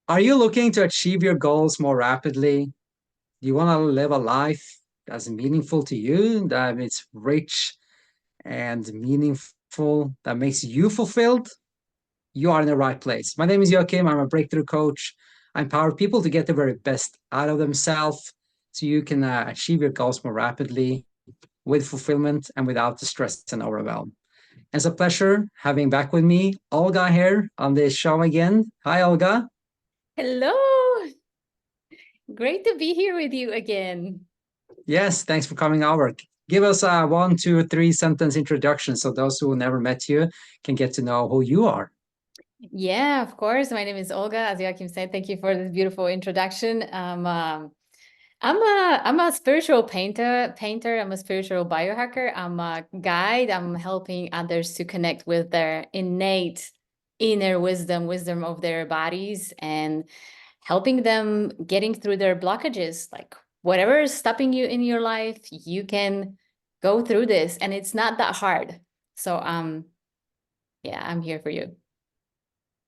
Are you looking to achieve your goals more rapidly? Do you want to live a life that's meaningful to you, that is rich and meaningful, that makes you fulfilled? You are in the right place. My name is Joakim. I'm a breakthrough coach. I empower people to get the very best out of themselves so you can achieve your goals more rapidly with fulfillment and without the stress and overwhelm. It's a pleasure having back with me Olga here on this show again. Hi, Olga. Hello. Great to be here with you again. Yes, thanks for coming over. Give us a 1, 2, 3 sentence introduction so those who never met you can get to know who you are. Yeah, of course. My name is Olga. As Joakim said, thank you for this beautiful introduction. I'm a spiritual painter. I'm a spiritual biohacker. I'm a guide. I'm helping others to connect with their innate inner wisdom of their bodies, and helping them getting through their blockages. Like whatever is stopping you in your life, you can go through this, and it's not that hard. So yeah, I'm here for you.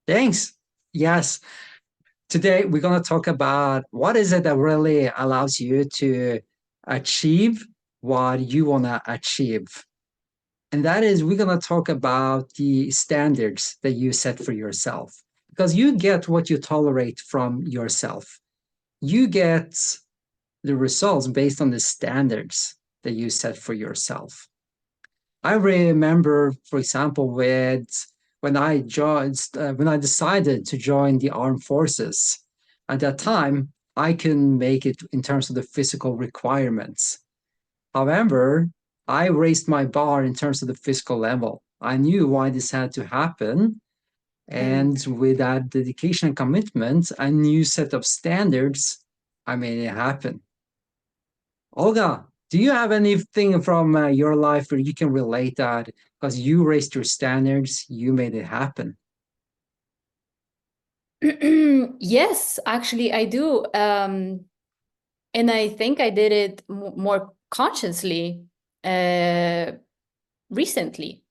Thanks. Yes. Today we're going to talk about what is it that really allows you to achieve what you want to achieve. And that is, we're going to talk about the standards that you set for yourself, because you get what you tolerate from yourself. You get the results based on the standards that you set for yourself. I remember, for example, when I decided to join the armed forces. At that time, I couldn't make it in terms of the physical requirements. However, I raised my bar in terms of the physical level. I knew why this had to happen. Mm. And with that dedication and commitment, a new set of standards, I made it happen. Olga, do you have anything from your life where you can relate that because you raised your standards, you made it happen? Yes, actually, I do. And I think I did it more consciously uh, recently,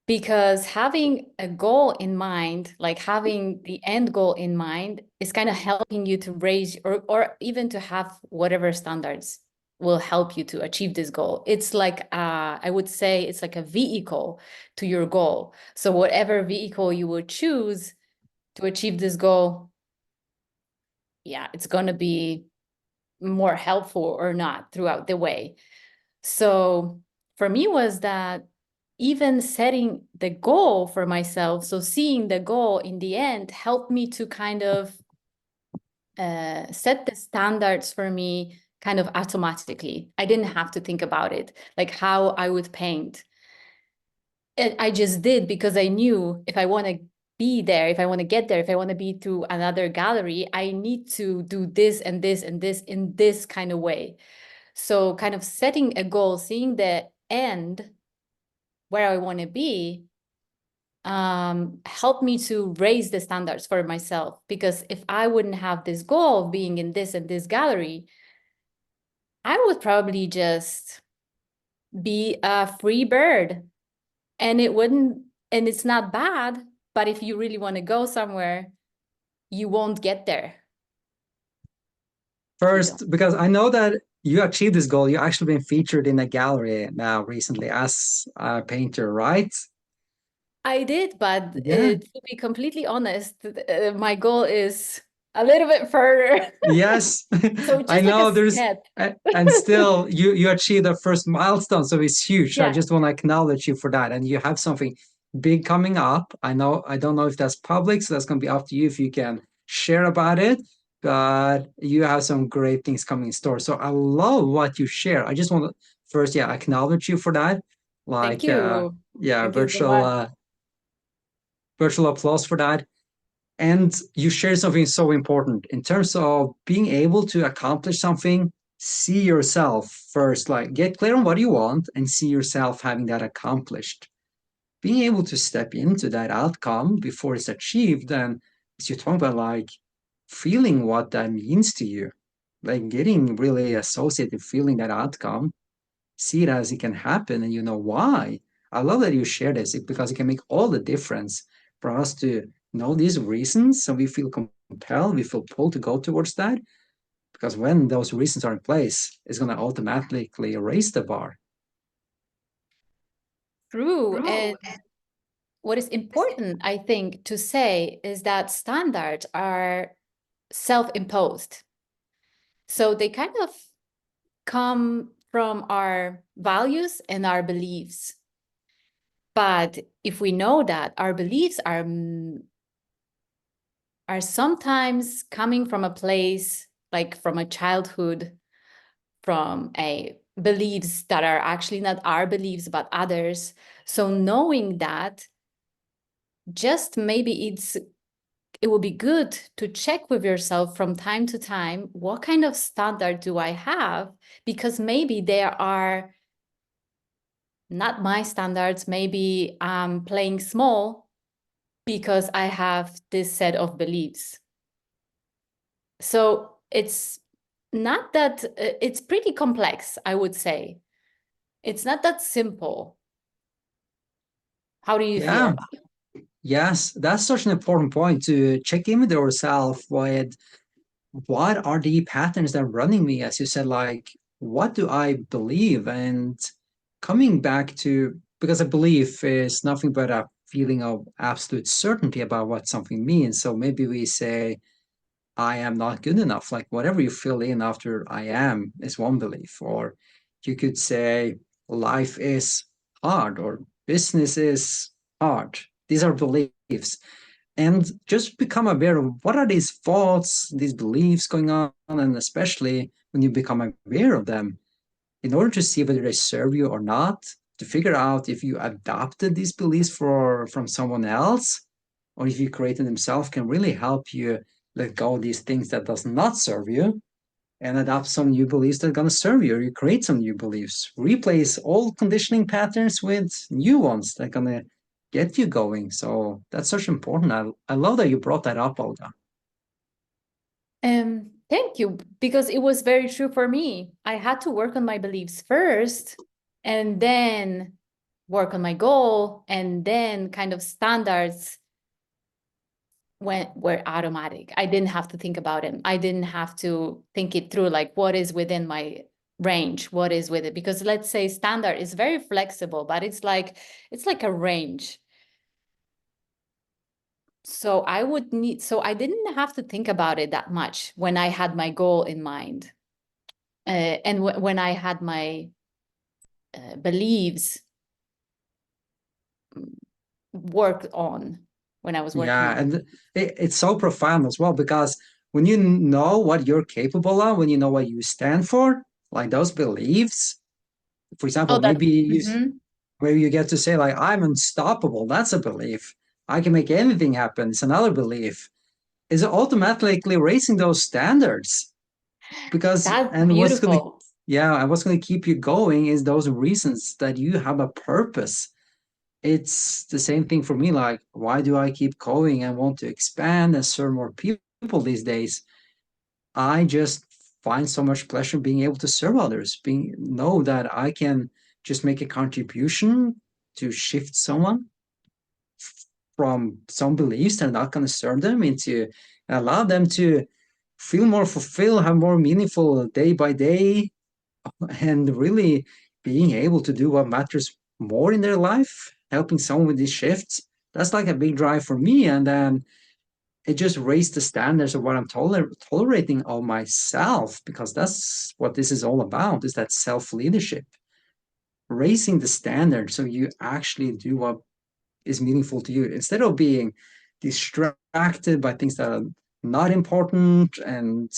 because having a goal in mind, like having the end goal in mind, is kind of helping you to raise or even to have whatever standards will help you to achieve this goal. It's like, I would say it's like a vehicle to your goal. So whatever vehicle you would choose to achieve this goal, yeah, it's going to be more helpful or not throughout the way. So for me was that even setting the goal for myself, so seeing the goal in the end helped me to kind of set the standards for me kind of automatically. I didn't have to think about it, like how I would paint. I just did because I knew if I want to be there, if I want to get there, if I want to be to another gallery, I need to do this and this and this in this kind of way. So kind of setting a goal, seeing the end where I want to be, helped me to raise the standards for myself. Because if I wouldn't have this goal of being in this and this gallery, I would probably just be a free bird, and it wouldn't, and it's not bad, but if you really want to go somewhere, you won't get there if you don't. First, because I know that you achieved this goal, you actually been featured in a gallery now recently as a painter, right? I did, but Yeah. to be completely honest, my goal is a little bit further. Yes. So I just like a know there's step. and still you achieved the first milestone, so it's huge. I Yeah. just want to acknowledge you for that. And you have something big coming up. I don't know if that's public, so that's gonna be up to you if you can share about it. But you have some great things coming in store. So I love what you share. I just want to first, yeah, acknowledge you for that. Thank Like you. yeah, Thank you so much. virtual applause for that. And you share something so important in terms of being able to accomplish something. See yourself first, like get clear on what you want and see yourself having that accomplished. Being able to step into that outcome before it's achieved, and as you talk about, like feeling what that means to you, like getting really associated, feeling that outcome, see it as it can happen, and you know why. I love that you share this because it can make all the difference for us to know these reasons, so we feel compelled, we feel pulled to go towards that. Because when those reasons are in place, it's going to automatically raise the bar. True. And what is important, I think, to say is that standards are self-imposed. So they kind of come from our values and our beliefs. But if we know that our beliefs are sometimes coming from a place, like from a childhood, from a beliefs that are actually not our beliefs, but others. So knowing that, just maybe it will be good to check with yourself from time to time, what kind of standard do I have? Because maybe there are not my standards. Maybe I'm playing small because I have this set of beliefs. So it's not that, it's pretty complex, I would say. It's not that simple. How do you Yeah, feel? yes, that's such an important point to check in with yourself with what are the patterns that are running me, as you said, like what do I believe? And coming back to, because a belief is nothing but a feeling of absolute certainty about what something means. So maybe we say, I am not good enough. Like whatever you fill in after I am is one belief. Or you could say life is hard or business is hard. These are beliefs. And just become aware of what are these thoughts, these beliefs going on, and especially when you become aware of them, in order to see whether they serve you or not, to figure out if you adopted these beliefs from someone else or if you created them yourself, can really help you let go of these things that does not serve you and adopt some new beliefs that are going to serve you, or you create some new beliefs. Replace old conditioning patterns with new ones that are going to get you going. So that's such important. I love that you brought that up, Olga. Thank you, because it was very true for me. I had to work on my beliefs first and then work on my goal, and then kind of standards were automatic. I didn't have to think about it. I didn't have to think it through, like what is within my range, what is with it. Because let's say standard is very flexible, but it's like a range. So I didn't have to think about it that much when I had my goal in mind. And when I had my beliefs worked on, when I was working Yeah, on. and it's so profound as well because when you know what you're capable of, when you know what you stand for, like those beliefs, for Oh, example, that. Mhm. maybe you get to say like I'm unstoppable. That's a belief. I can make anything happen. It's another belief. Is automatically raising those standards because That's and what's gonna beautiful. yeah, and what's gonna keep you going is those reasons that you have a purpose. It's the same thing for me. Like, why do I keep going and want to expand and serve more people these days? I just find so much pleasure being able to serve others, being know that I can just make a contribution to shift someone from some beliefs that are not going to serve them into allow them to feel more fulfilled, have more meaningful day by day, and really being able to do what matters more in their life, helping someone with these shifts. That's like a big drive for me. And then it just raised the standards of what I'm tolerating of myself, because that's what this is all about, is that self-leadership. Raising the standard so you actually do what is meaningful to you instead of being distracted by things that are not important and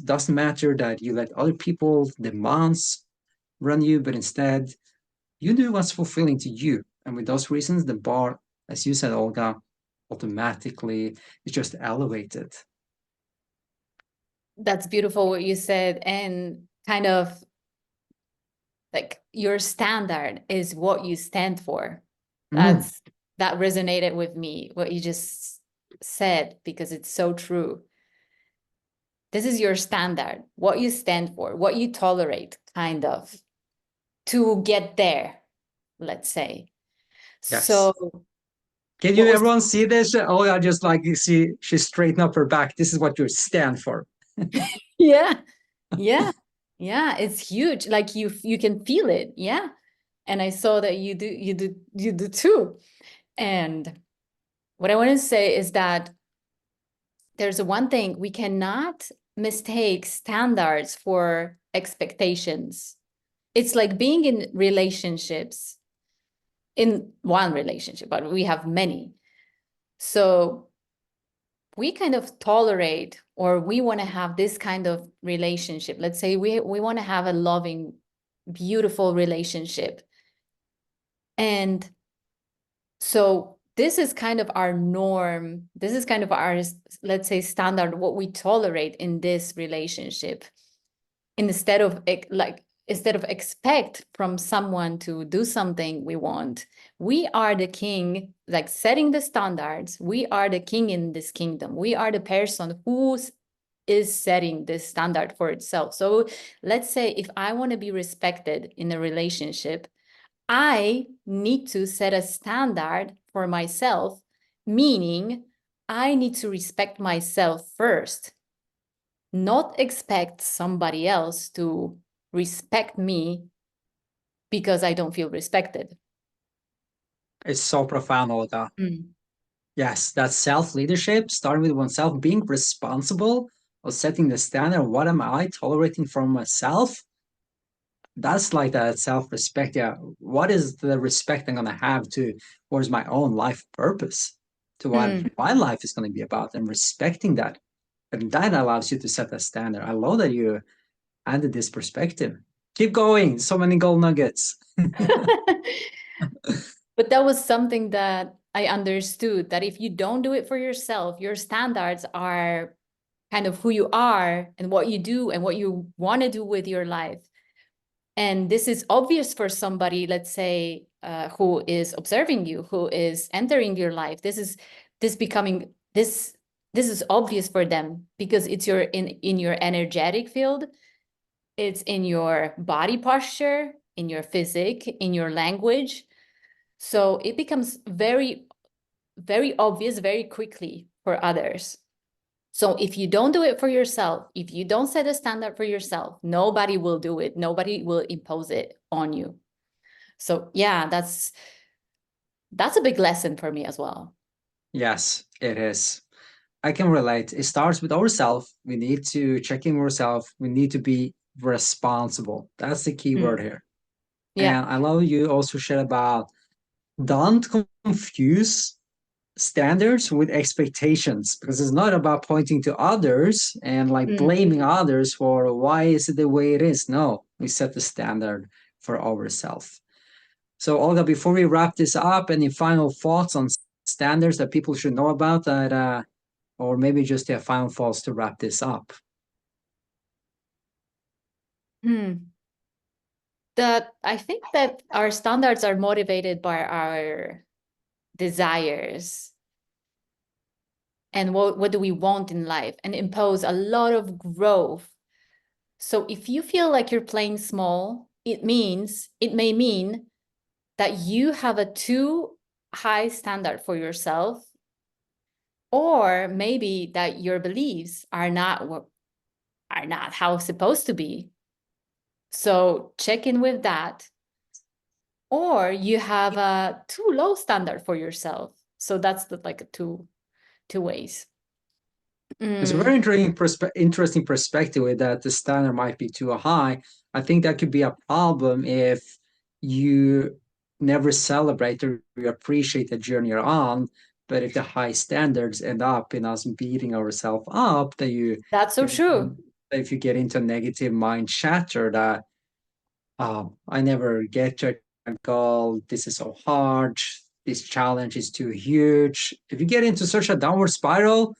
doesn't matter, that you let other people demands run you, but instead you do what's fulfilling to you. And with those reasons, the bar, as you said, Olga, automatically is just elevated. That's beautiful what you said. And kind of like your standard is what you stand for. Mm, That resonated with me, what you just said, because it's so true. This is your standard, what you stand for, what you tolerate, kind of, to get there, let's say. yes. So Can What you was everyone see this? Oh, I just like you see she straightened up her back. This is what you stand for. yeah, yeah, yeah, it's huge. Like you can feel it. Yeah. And I saw that you do too. And what I want to say is that there's one thing: we cannot mistake standards for expectations. It's like being in relationships, in one relationship, but we have many. So we kind of tolerate, or we want to have this kind of relationship. Let's say we want to have a loving, beautiful relationship. And so this is kind of our norm. This is kind of our, let's say, standard, what we tolerate in this relationship. Instead of expect from someone to do something we want, we are the king, like setting the standards. We are the king in this kingdom. We are the person who is setting this standard for itself. So let's say if I want to be respected in a relationship, I need to set a standard for myself, meaning I need to respect myself first, not expect somebody else to respect me because I don't feel respected. It's so profound, Olga. Mm. Yes, that self-leadership, starting with oneself, being responsible of setting the standard. What am I tolerating from myself? That's like that self-respect. Yeah. What is the respect I'm gonna have to towards my own life purpose, to what Mm. my life is gonna be about, and respecting that. And that allows you to set a standard. I love that you added this perspective. Keep going. So many gold nuggets. But that was something that I understood, that if you don't do it for yourself, your standards are kind of who you are and what you do and what you want to do with your life. And this is obvious for somebody, let's say, who is observing you, who is entering your life. This is obvious for them because it's in your energetic field, it's in your body posture, in your physique, in your language. So it becomes very, very obvious very quickly for others. So if you don't do it for yourself, if you don't set a standard for yourself, nobody will do it. Nobody will impose it on you. So yeah, that's a big lesson for me as well. Yes, it is. I can relate. It starts with ourselves. We need to check in with ourselves. We need to be responsible. That's the key word Mm. here. Yeah. And I love you also shared about don't confuse standards with expectations, because it's not about pointing to others and like Mm. blaming others for why is it the way it is. No, we set the standard for ourselves. So Olga, before we wrap this up, any final thoughts on standards that people should know about that or maybe just their final thoughts to wrap this up? Hmm. That I think that our standards are motivated by our desires and what do we want in life, and impose a lot of growth. So if you feel like you're playing small, it may mean that you have a too high standard for yourself, or maybe that your beliefs are not how it's supposed to be. So check in with that. Or you have a too low standard for yourself. So that's like two ways. It's a Mm. very interesting perspective with that the standard might be too high. I think that could be a problem if you never celebrate or you appreciate the journey you're on. But if the high standards end up in us beating ourselves up, then you That's so get true. if you get into a negative mind chatter that I never get to a goal, this is so hard, this challenge is too huge. If you get into such a downward spiral,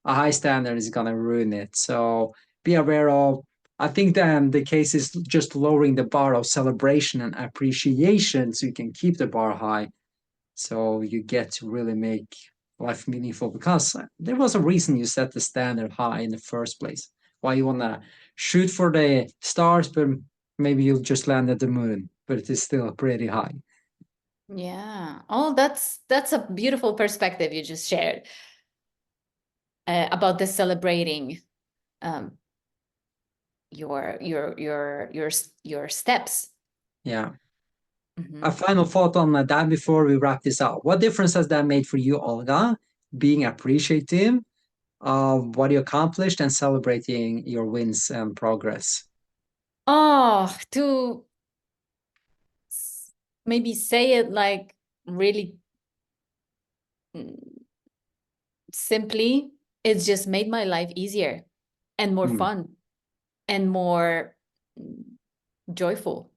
a high standard is gonna ruin it. So be aware of. I think then the case is just lowering the bar of celebration and appreciation so you can keep the bar high. So you get to really make life meaningful because there was a reason you set the standard high in the first place. Why you wanna shoot for the stars, but maybe you'll just land at the moon, but it is still pretty high. Yeah. Oh, that's a beautiful perspective you just shared about this celebrating um, your steps. Yeah. A Mhm. final thought on that before we wrap this up. What difference has that made for you, Olga? Being appreciative of what you accomplished and celebrating your wins and progress. Oh, to maybe say it like really simply, it's just made my life easier and more Mm, fun and more joyful.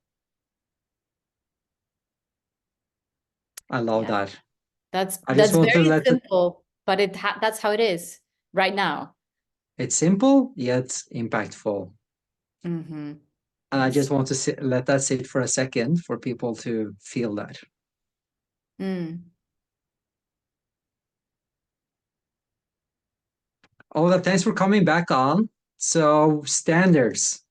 I love Yeah, that. that's I just that's want to very let it, simple, but that's how it is right now. it's simple yet impactful. Mm-hmm. And I just Yes. want to let that sit for a second for people to feel that. Mm. Olga, thanks for coming back on. So, standards.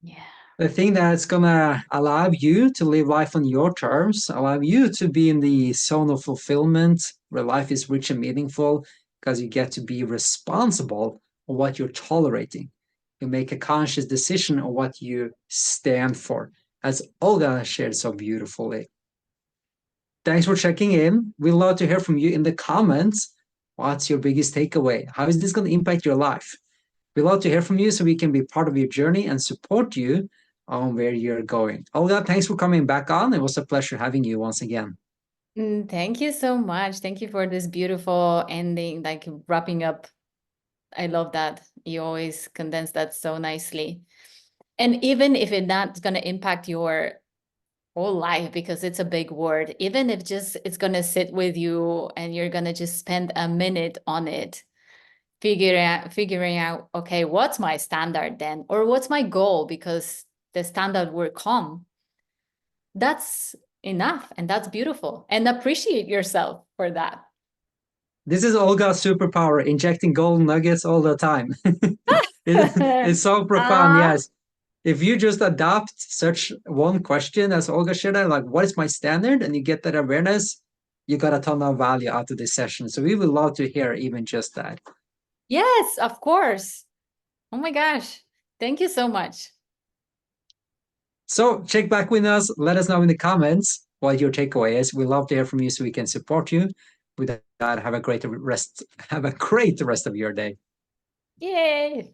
Yeah. The thing that's gonna allow you to live life on your terms, allow you to be in the zone of fulfillment where life is rich and meaningful because you get to be responsible for what you're tolerating. You make a conscious decision on what you stand for, as Olga shared so beautifully. Thanks for checking in. We'd love to hear from you in the comments. What's your biggest takeaway? How is this going to impact your life? We'd love to hear from you so we can be part of your journey and support you on where you're going. Olga, thanks for coming back on. It was a pleasure having you once again. Thank you so much. Thank you for this beautiful ending, like wrapping up. I love that. You always condense that so nicely. And even if it's not going to impact your whole life, because it's a big word, even if just it's going to sit with you and you're going to just spend a minute on it, figuring out, okay, what's my standard then? Or what's my goal? Because the standard will come. That's enough. And that's beautiful. And appreciate yourself for that. This is Olga's superpower, injecting golden nuggets all the time. It's so profound, Ah, yes. If you just adopt such one question as Olga shared, like what is my standard, and you get that awareness, you got a ton of value out of this session. So we would love to hear even just that. yes, of course. Oh my gosh. Thank you so much. So check back with us. Let us know in the comments what your takeaway is. We love to hear from you so we can support you. With that, have a great rest of your day. Yay.